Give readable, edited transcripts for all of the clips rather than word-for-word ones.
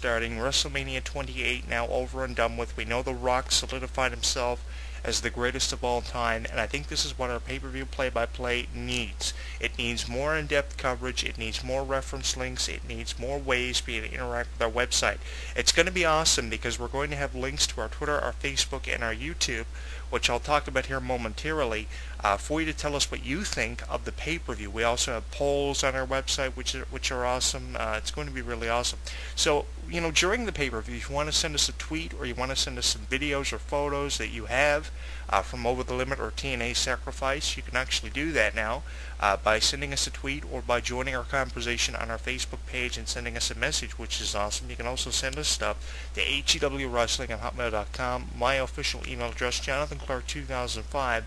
starting. WrestleMania 28 now over and done with. We know The Rock solidified himself as the greatest of all time, and I think this is what our pay-per-view play-by-play needs. It needs more in-depth coverage, it needs more reference links, it needs more ways for you to interact with our website. It's going to be awesome because we're going to have links to our Twitter, our Facebook, and our YouTube, which I'll talk about here momentarily, for you to tell us what you think of the pay-per-view. We also have polls on our website, which are awesome. It's going to be really awesome. So, during the pay-per-view, if you want to send us a tweet or you want to send us some videos or photos that you have from Over the Limit or TNA Sacrifice, you can actually do that now by sending us a tweet or by joining our conversation on our Facebook page and sending us a message, which is awesome. You can also send us stuff to hewrestling@hotmail.com. My official email address, JonathanClarke2005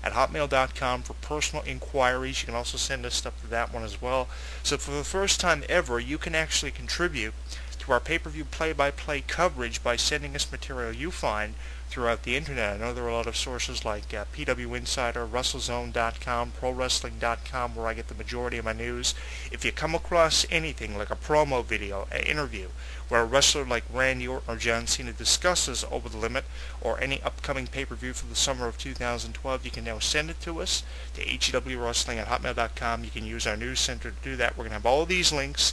at hotmail.com for personal inquiries. You can also send us stuff to that one as well. So for the first time ever, you can actually contribute to our pay-per-view play-by-play coverage by sending us material you find throughout the internet. I know there are a lot of sources like PW Insider, WrestleZone.com, ProWrestling.com, where I get the majority of my news. If you come across anything like a promo video, an interview, where a wrestler like Randy Orton or John Cena discusses Over the Limit or any upcoming pay-per-view for the summer of 2012, you can now send it to us to hewrestling@hotmail.com. You can use our news center to do that. We're going to have all of these links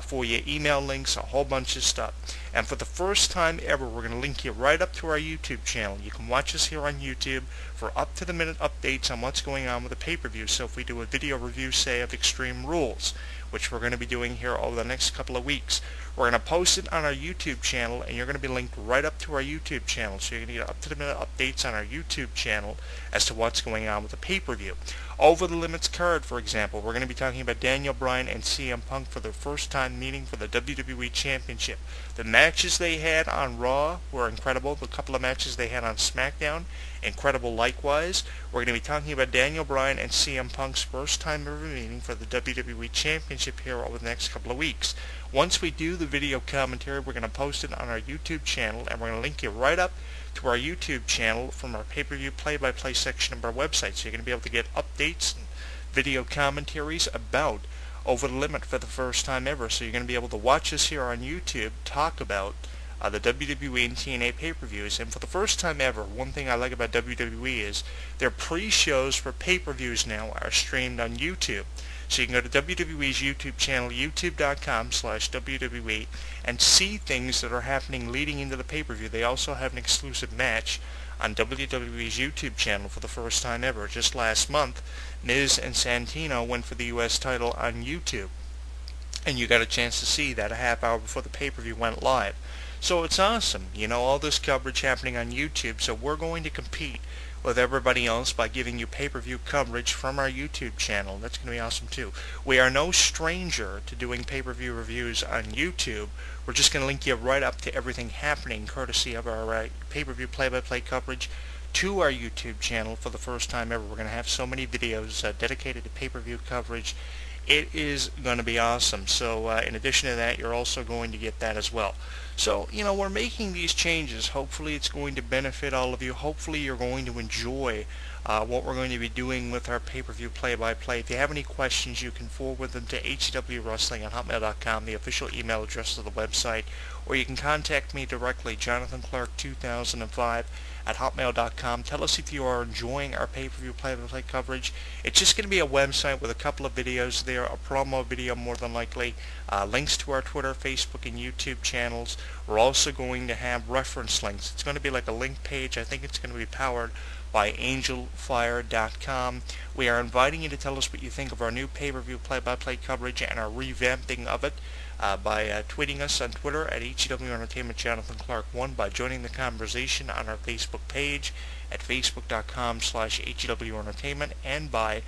for you, email links, a whole bunch of stuff. And for the first time ever, we're going to link you right up to our YouTube channel. You can watch us here on YouTube for up-to-the-minute updates on what's going on with the pay-per-view. So if we do a video review, say, of Extreme Rules, which we're going to be doing here over the next couple of weeks, we're going to post it on our YouTube channel, and you're going to be linked right up to our YouTube channel. So you're going to get up-to-the-minute updates on our YouTube channel as to what's going on with the pay-per-view. Over the Limits card, for example, we're going to be talking about Daniel Bryan and CM Punk for their first-time meeting for the WWE Championship. The matches they had on Raw were incredible. The couple of matches they had on SmackDown, incredible likewise. We're going to be talking about Daniel Bryan and CM Punk's first-time ever meeting for the WWE Championship here over the next couple of weeks. Once we do the video commentary, we're going to post it on our YouTube channel, and we're going to link you right up to our YouTube channel from our pay-per-view play-by-play section of our website. So you're going to be able to get updates and video commentaries about Over the Limit for the first time ever. So you're going to be able to watch us here on YouTube talk about the WWE and TNA pay-per-views. And for the first time ever, one thing I like about WWE is their pre-shows for pay-per-views now are streamed on YouTube. So you can go to WWE's YouTube channel, youtube.com/WWE, and see things that are happening leading into the pay-per-view. They also have an exclusive match on WWE's YouTube channel for the first time ever. Just last month, Miz and Santino went for the U.S. title on YouTube, and you got a chance to see that a half hour before the pay-per-view went live. So it's awesome, all this coverage happening on YouTube. So we're going to compete with everybody else by giving you pay-per-view coverage from our YouTube channel. That's going to be awesome too. We are no stranger to doing pay-per-view reviews on YouTube. We're just going to link you right up to everything happening courtesy of our pay-per-view play-by-play coverage to our YouTube channel for the first time ever. We're going to have so many videos dedicated to pay-per-view coverage. It is going to be awesome. So in addition to that, you're also going to get that as well. So, we're making these changes. Hopefully it's going to benefit all of you. Hopefully you're going to enjoy what we're going to be doing with our pay-per-view play-by-play. If you have any questions, you can forward them to hewrestling@hotmail.com, the official email address of the website, or you can contact me directly, JonathanClarke2005 at hotmail.com. Tell us if you are enjoying our pay-per-view play-by-play coverage. It's just going to be a website with a couple of videos there, a promo video more than likely, links to our Twitter, Facebook, and YouTube channels. We're also going to have reference links. It's going to be like a link page. I think it's going to be powered by angelfire.com. We are inviting you to tell us what you think of our new pay-per-view play-by-play coverage and our revamping of it by tweeting us on Twitter at HEW Entertainment Jonathan Clarke 1, by joining the conversation on our Facebook page at facebook.com/HEW Entertainment, and by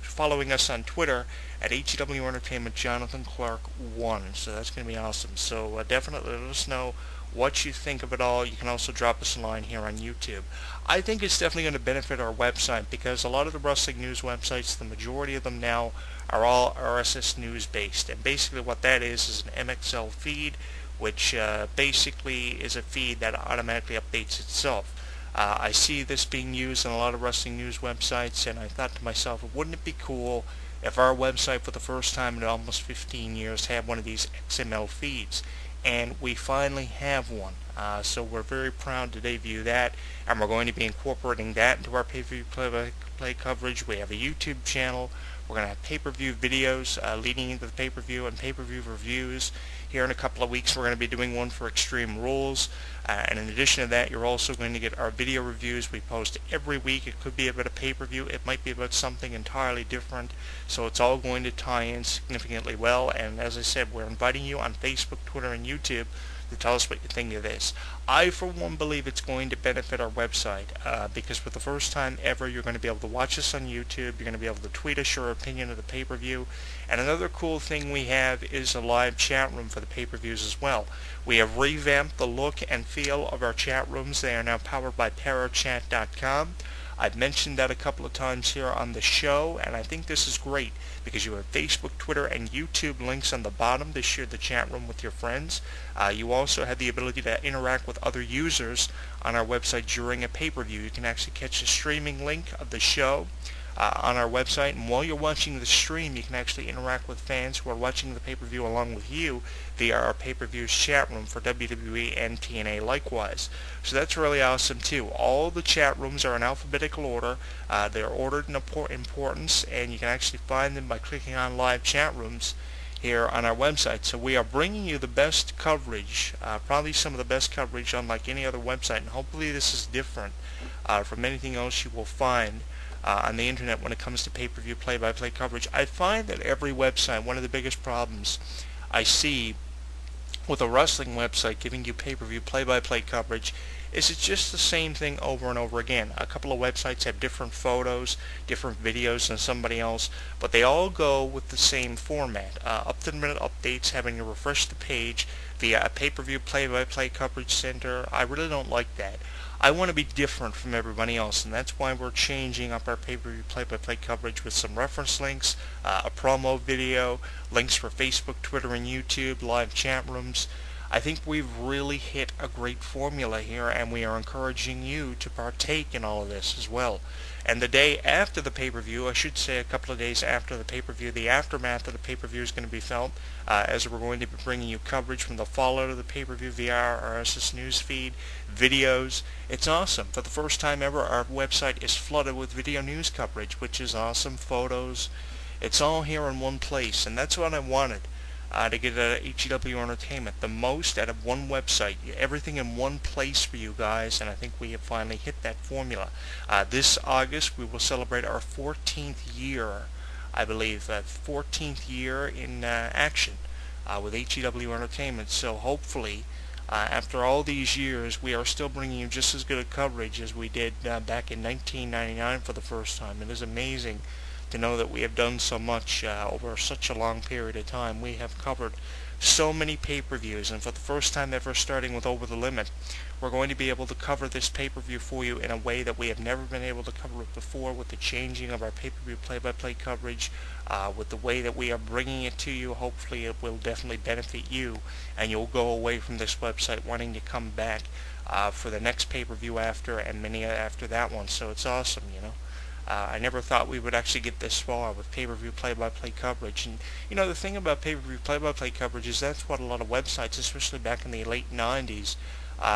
following us on Twitter at HEW Entertainment Jonathan Clarke 1. So that's going to be awesome. So definitely let us know what you think of it all. You can also drop us a line here on YouTube. I think it's definitely going to benefit our website because a lot of the wrestling news websites, the majority of them now, are all RSS news based. And basically what that is an MXL feed, which basically is a feed that automatically updates itself. I see this being used on a lot of wrestling news websites, and I thought to myself, wouldn't it be cool if our website for the first time in almost 15 years had one of these XML feeds? and we finally have one. So we're very proud to debut that, and we're going to be incorporating that into our pay-per-view play-by-play coverage. We have a YouTube channel. We're going to have pay-per-view videos leading into the pay-per-view and pay-per-view reviews. Here in a couple of weeks, we're going to be doing one for Extreme Rules. And in addition to that, you're also going to get our video reviews. We post every week. It could be about a pay-per-view. It might be about something entirely different. So it's all going to tie in significantly well. And as I said, we're inviting you on Facebook, Twitter, and YouTube to tell us what you think of this. I, for one, believe it's going to benefit our website because for the first time ever, you're going to be able to watch us on YouTube. You're going to be able to tweet us your opinion of the pay-per-view. And another cool thing we have is a live chat room for the pay-per-views as well. We have revamped the look and feel of our chat rooms. They are now powered by parachat.com. I've mentioned that a couple of times here on the show, and I think this is great because you have Facebook, Twitter, and YouTube links on the bottom to share the chat room with your friends. You also have the ability to interact with other users on our website during a pay-per-view. You can actually catch the streaming link of the show on our website, and while you're watching the stream, you can actually interact with fans who are watching the pay-per-view along with you via our pay-per-views chat room for WWE and TNA likewise. So that's really awesome too. All the chat rooms are in alphabetical order. They're ordered in importance, and you can actually find them by clicking on live chat rooms here on our website. So we are bringing you the best coverage, probably some of the best coverage unlike any other website, and hopefully this is different from anything else you will find on the internet when it comes to pay-per-view play-by-play coverage. I find that every website, one of the biggest problems I see with a wrestling website giving you pay-per-view play-by-play coverage is it's just the same thing over and over again. A couple of websites have different photos, different videos than somebody else, but they all go with the same format. Up-to-the-minute updates having to refresh the page via a pay-per-view play-by-play coverage center. I really don't like that. I want to be different from everybody else, and that's why we're changing up our pay-per-view play-by-play coverage with some reference links, a promo video, links for Facebook, Twitter, and YouTube, live chat rooms. I think we've really hit a great formula here, and we are encouraging you to partake in all of this as well. And the day after the pay-per-view, I should say a couple of days after the pay-per-view, the aftermath of the pay-per-view is going to be felt, as we're going to be bringing you coverage from the fallout of the pay-per-view via our RSS news feed, videos. It's awesome. For the first time ever, our website is flooded with video news coverage, which is awesome. Photos. It's all here in one place, and that's what I wanted. To get out of HEW Entertainment, the most out of one website, everything in one place for you guys, and I think we have finally hit that formula. This August we will celebrate our 14th year, I believe, 14th year in action with HEW Entertainment. So hopefully, after all these years, we are still bringing you just as good a coverage as we did back in 1999 for the first time. It is amazing to know that we have done so much over such a long period of time. We have covered so many pay-per-views, and for the first time ever, starting with Over the Limit, we're going to be able to cover this pay-per-view for you in a way that we have never been able to cover it before, with the changing of our pay-per-view play-by-play coverage, with the way that we are bringing it to you. Hopefully it will definitely benefit you, and you'll go away from this website wanting to come back for the next pay-per-view after, and many after that one. So it's awesome, you know. I never thought we would actually get this far with pay-per-view play-by-play coverage. And, you know, the thing about pay-per-view play-by-play coverage is that's what a lot of websites, especially back in the late 90s,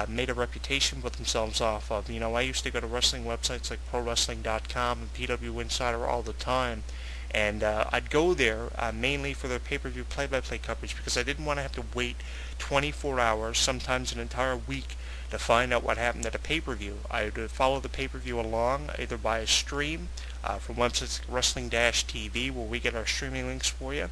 made a reputation for themselves off of. You know, I used to go to wrestling websites like ProWrestling.com and PW Insider all the time. And I'd go there mainly for their pay-per-view play-by-play coverage because I didn't want to have to wait 24 hours, sometimes an entire week, to find out what happened at a pay-per-view. I would follow the pay-per-view along either by a stream from websites like Wrestling-TV, where we get our streaming links for you,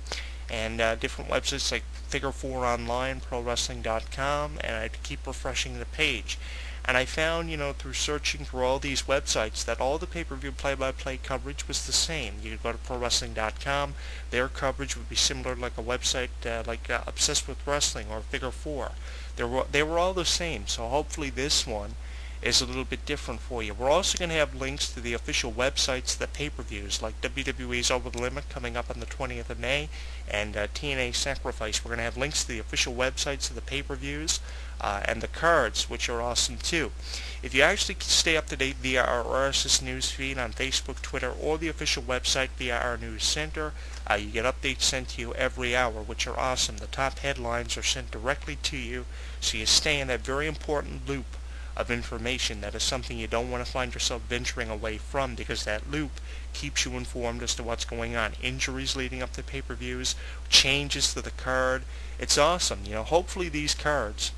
and different websites like Figure 4 Online, ProWrestling.com, and I'd keep refreshing the page. And I found, you know, through searching through all these websites that all the pay-per-view play-by-play coverage was the same. You could go to ProWrestling.com, their coverage would be similar like a website like Obsessed with Wrestling or Figure 4. They were all the same, so hopefully this one is a little bit different for you. We're also going to have links to the official websites of the pay-per-views, like WWE's Over the Limit coming up on the 20th of May, and TNA Sacrifice. We're going to have links to the official websites of the pay-per-views, and the cards, which are awesome too. If you actually stay up to date via our RSS news feed on Facebook, Twitter, or the official website via our news center, you get updates sent to you every hour, which are awesome. The top headlines are sent directly to you, so you stay in that very important loop of information. That is something you don't want to find yourself venturing away from, because that loop keeps you informed as to what's going on. Injuries leading up to pay-per-views, changes to the card. It's awesome. Hopefully these cards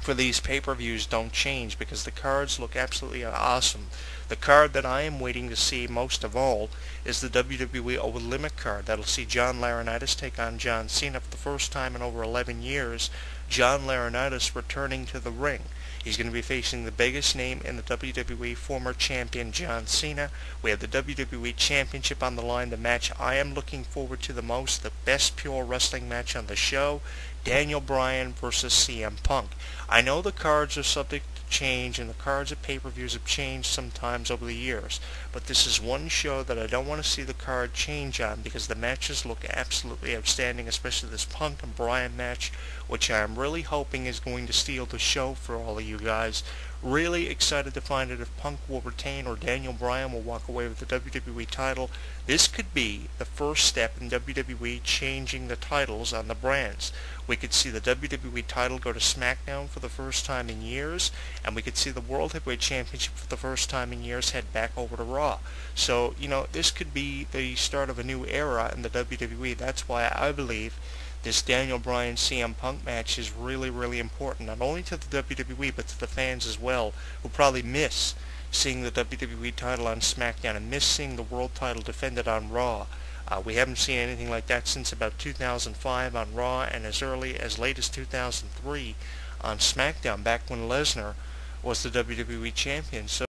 for these pay-per-views don't change, because the cards look absolutely awesome. The card that I am waiting to see most of all is the WWE Over the Limit card. That'll see John Laurinaitis take on John Cena for the first time in over 11 years. John Laurinaitis returning to the ring. He's going to be facing the biggest name in the WWE, former champion John Cena. We have the WWE Championship on the line, the match I am looking forward to the most, the best pure wrestling match on the show, Daniel Bryan versus CM Punk. I know the cards are subject to change, and the cards at pay-per-views have changed sometimes over the years, but this is one show that I don't want to see the card change on, because the matches look absolutely outstanding, especially this Punk and Bryan match, which I am really hoping is going to steal the show for all of you guys. Really excited to find out if Punk will retain or Daniel Bryan will walk away with the WWE title. This could be the first step in WWE changing the titles on the brands. We could see the WWE title go to SmackDown for the first time in years, and we could see the World Heavyweight Championship for the first time in years head back over to Raw. So, this could be the start of a new era in the WWE. That's why I believe this Daniel Bryan CM Punk match is really, really important, not only to the WWE, but to the fans as well, who probably miss seeing the WWE title on SmackDown and miss seeing the world title defended on Raw. We haven't seen anything like that since about 2005 on Raw, and as late as 2003 on SmackDown, back when Lesnar was the WWE champion. So